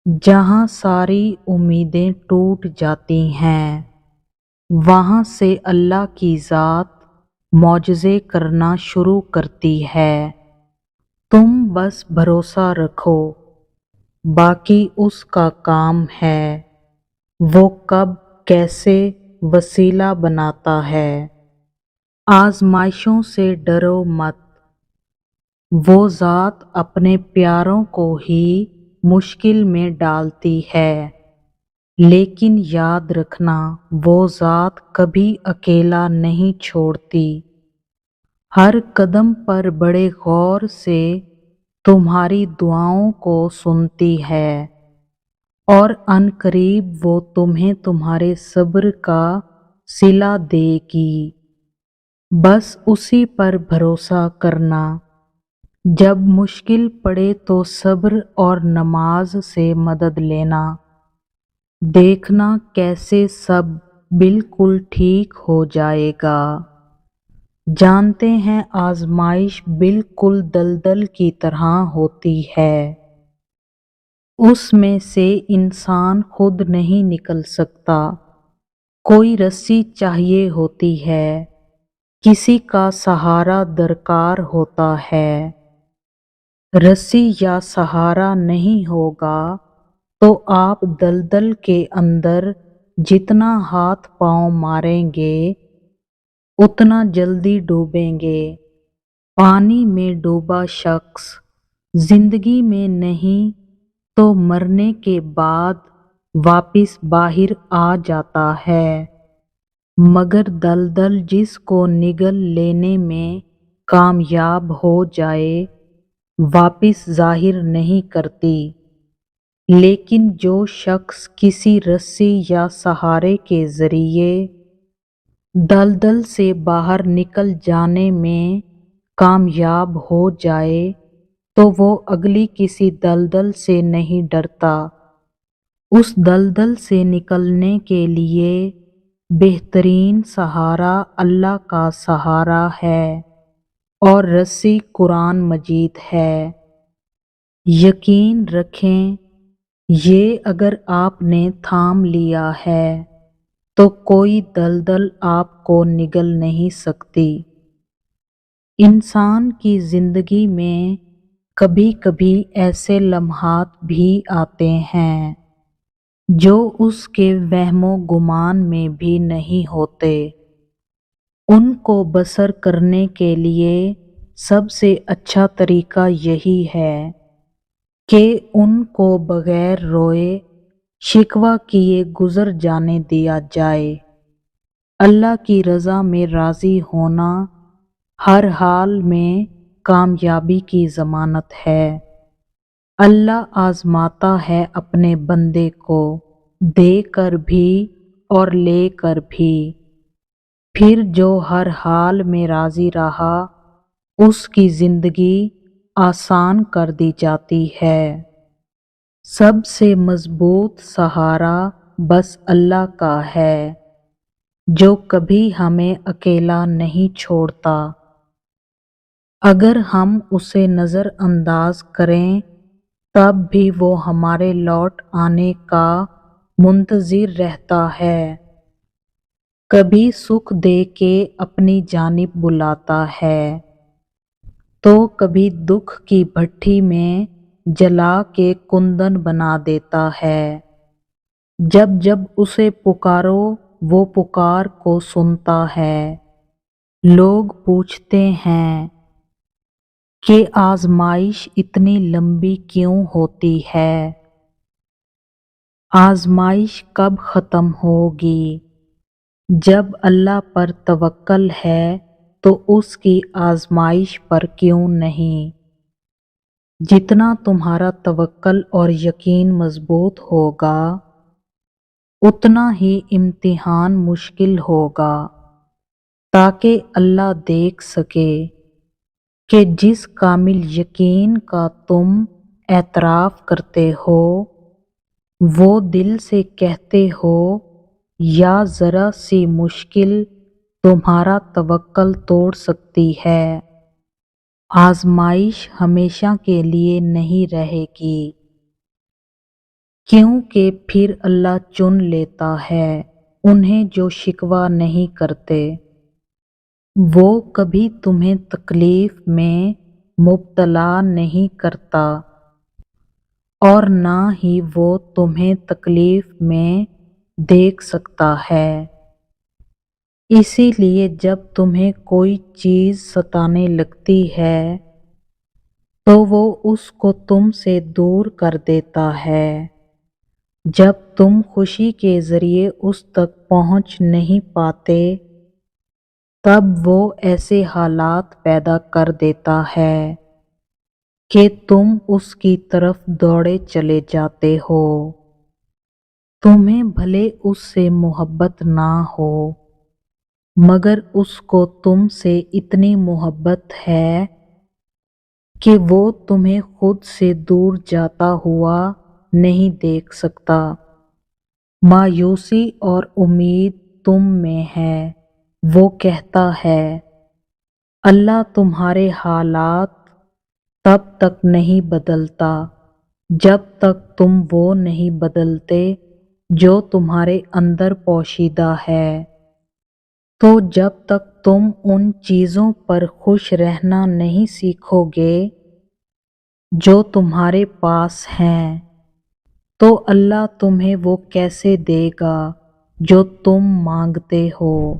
جہاں ساری امیدیں ٹوٹ جاتی ہیں وہاں سے اللہ کی ذات معجزے کرنا شروع کرتی ہے۔ تم بس بھروسہ رکھو، باقی اس کا کام ہے، وہ کب کیسے وسیلہ بناتا ہے۔ آزمائشوں سے ڈرو مت، وہ ذات اپنے پیاروں کو ہی مشکل میں ڈالتی ہے، لیکن یاد رکھنا وہ ذات کبھی اکیلا نہیں چھوڑتی۔ ہر قدم پر بڑے غور سے تمہاری دعاؤں کو سنتی ہے، اور عنقریب وہ تمہیں تمہارے صبر کا صلہ دے گی۔ بس اسی پر بھروسہ کرنا، جب مشکل پڑے تو صبر اور نماز سے مدد لینا، دیکھنا کیسے سب بالکل ٹھیک ہو جائے گا۔ جانتے ہیں آزمائش بالکل دلدل کی طرح ہوتی ہے، اس میں سے انسان خود نہیں نکل سکتا، کوئی رسی چاہیے ہوتی ہے، کسی کا سہارا درکار ہوتا ہے۔ رسی یا سہارا نہیں ہوگا تو آپ دلدل کے اندر جتنا ہاتھ پاؤں ماریں گے اتنا جلدی ڈوبیں گے۔ پانی میں ڈوبا شخص زندگی میں نہیں تو مرنے کے بعد واپس باہر آ جاتا ہے، مگر دلدل جس کو نگل لینے میں کامیاب ہو جائے واپس ظاہر نہیں کرتی۔ لیکن جو شخص کسی رسی یا سہارے کے ذریعے دلدل سے باہر نکل جانے میں کامیاب ہو جائے تو وہ اگلی کسی دلدل سے نہیں ڈرتا۔ اس دلدل سے نکلنے کے لیے بہترین سہارا اللہ کا سہارا ہے، اور رسی قرآن مجید ہے۔ یقین رکھیں یہ اگر آپ نے تھام لیا ہے تو کوئی دلدل آپ کو نگل نہیں سکتی۔ انسان کی زندگی میں کبھی کبھی ایسے لمحات بھی آتے ہیں جو اس کے وہم و گمان میں بھی نہیں ہوتے۔ ان کو بسر کرنے کے لیے سب سے اچھا طریقہ یہی ہے کہ ان کو بغیر روئے شکوہ کیے گزر جانے دیا جائے۔ اللہ کی رضا میں راضی ہونا ہر حال میں کامیابی کی ضمانت ہے۔ اللہ آزماتا ہے اپنے بندے کو، دے کر بھی اور لے کر بھی۔ پھر جو ہر حال میں راضی رہا اس کی زندگی آسان کر دی جاتی ہے۔ سب سے مضبوط سہارا بس اللہ کا ہے، جو کبھی ہمیں اکیلا نہیں چھوڑتا۔ اگر ہم اسے نظر انداز کریں تب بھی وہ ہمارے لوٹ آنے کا منتظر رہتا ہے۔ کبھی سکھ دے کے اپنی جانب بلاتا ہے تو کبھی دکھ کی بھٹی میں جلا کے کندن بنا دیتا ہے۔ جب جب اسے پکارو وہ پکار کو سنتا ہے۔ لوگ پوچھتے ہیں کہ آزمائش اتنی لمبی کیوں ہوتی ہے؟ آزمائش کب ختم ہوگی؟ جب اللہ پر توکل ہے تو اس کی آزمائش پر کیوں نہیں؟ جتنا تمہارا توکل اور یقین مضبوط ہوگا اتنا ہی امتحان مشکل ہوگا، تاکہ اللہ دیکھ سکے کہ جس کامل یقین کا تم اعتراف کرتے ہو وہ دل سے کہتے ہو یا ذرا سی مشکل تمہارا توکل توڑ سکتی ہے۔ آزمائش ہمیشہ کے لیے نہیں رہے گی۔ کیونکہ پھر اللہ چن لیتا ہے انہیں جو شکوہ نہیں کرتے۔ وہ کبھی تمہیں تکلیف میں مبتلا نہیں کرتا اور نہ ہی وہ تمہیں تکلیف میں دیکھ سکتا ہے۔ اسی لیے جب تمہیں کوئی چیز ستانے لگتی ہے تو وہ اس کو تم سے دور کر دیتا ہے۔ جب تم خوشی کے ذریعے اس تک پہنچ نہیں پاتے تب وہ ایسے حالات پیدا کر دیتا ہے کہ تم اس کی طرف دوڑے چلے جاتے ہو۔ تمہیں بھلے اس سے محبت نہ ہو مگر اس کو تم سے اتنی محبت ہے کہ وہ تمہیں خود سے دور جاتا ہوا نہیں دیکھ سکتا۔ مایوسی اور امید تم میں ہے۔ وہ کہتا ہے اللہ تمہارے حالات تب تک نہیں بدلتا جب تک تم وہ نہیں بدلتے جو تمہارے اندر پوشیدہ ہے۔ تو جب تک تم ان چیزوں پر خوش رہنا نہیں سیکھو گے جو تمہارے پاس ہیں تو اللہ تمہیں وہ کیسے دے گا جو تم مانگتے ہو۔